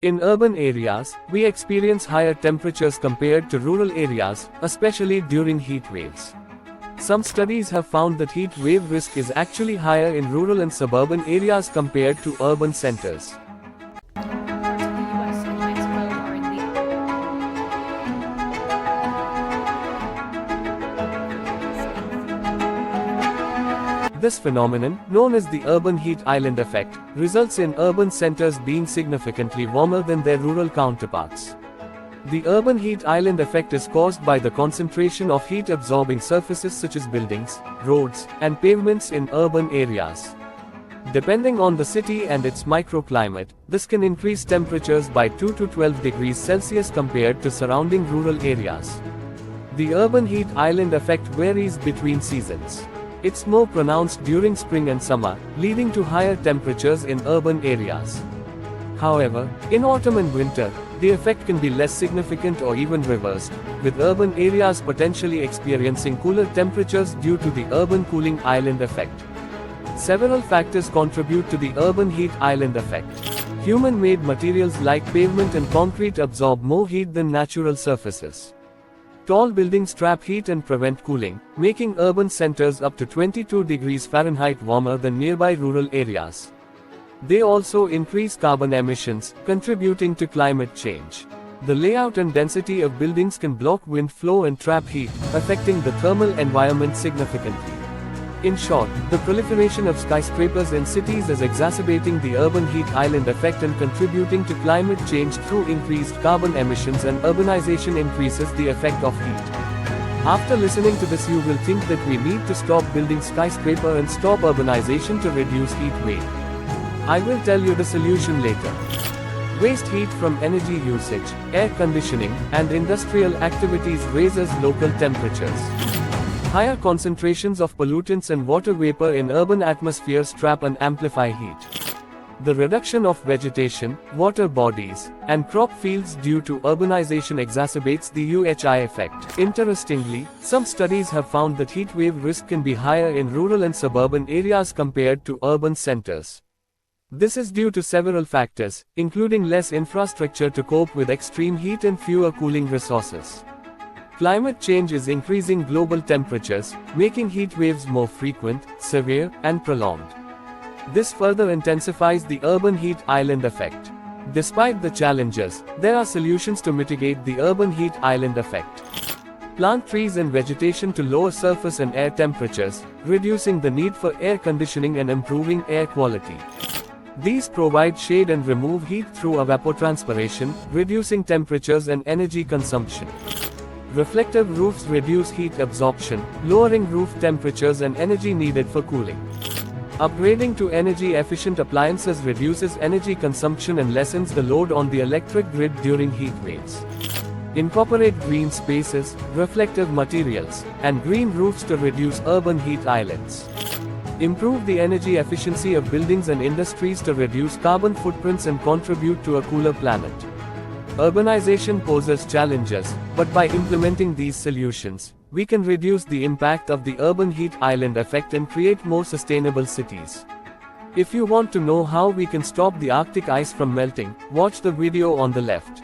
In urban areas, we experience higher temperatures compared to rural areas, especially during heat waves. Some studies have found that heat wave risk is actually higher in rural and suburban areas compared to urban centers. This phenomenon, known as the urban heat island effect, results in urban centers being significantly warmer than their rural counterparts. The urban heat island effect is caused by the concentration of heat-absorbing surfaces such as buildings, roads, and pavements in urban areas. Depending on the city and its microclimate, this can increase temperatures by 2 to 12 degrees Celsius compared to surrounding rural areas. The urban heat island effect varies between seasons. It's more pronounced during spring and summer, leading to higher temperatures in urban areas. However, in autumn and winter, the effect can be less significant or even reversed, with urban areas potentially experiencing cooler temperatures due to the urban cooling island effect. Several factors contribute to the urban heat island effect. Human-made materials like pavement and concrete absorb more heat than natural surfaces. Tall buildings trap heat and prevent cooling, making urban centers up to 22 degrees Fahrenheit warmer than nearby rural areas. They also increase carbon emissions, contributing to climate change. The layout and density of buildings can block wind flow and trap heat, affecting the thermal environment significantly. In short, the proliferation of skyscrapers in cities is exacerbating the urban heat island effect and contributing to climate change through increased carbon emissions, and urbanization increases the effect of heat. After listening to this, you will think that we need to stop building skyscraper and stop urbanization to reduce heat wave. I will tell you the solution later. Waste heat from energy usage, air conditioning, and industrial activities raises local temperatures. Higher concentrations of pollutants and water vapor in urban atmospheres trap and amplify heat. The reduction of vegetation, water bodies, and crop fields due to urbanization exacerbates the UHI effect. Interestingly, some studies have found that heat wave risk can be higher in rural and suburban areas compared to urban centers. This is due to several factors, including less infrastructure to cope with extreme heat and fewer cooling resources. Climate change is increasing global temperatures, making heat waves more frequent, severe, and prolonged. This further intensifies the urban heat island effect. Despite the challenges, there are solutions to mitigate the urban heat island effect. Plant trees and vegetation to lower surface and air temperatures, reducing the need for air conditioning and improving air quality. These provide shade and remove heat through evapotranspiration, reducing temperatures and energy consumption. Reflective roofs reduce heat absorption, lowering roof temperatures and energy needed for cooling. Upgrading to energy-efficient appliances reduces energy consumption and lessens the load on the electric grid during heat waves. Incorporate green spaces, reflective materials, and green roofs to reduce urban heat islands. Improve the energy efficiency of buildings and industries to reduce carbon footprints and contribute to a cooler planet. Urbanization poses challenges, but by implementing these solutions, we can reduce the impact of the urban heat island effect and create more sustainable cities. If you want to know how we can stop the Arctic ice from melting, watch the video on the left.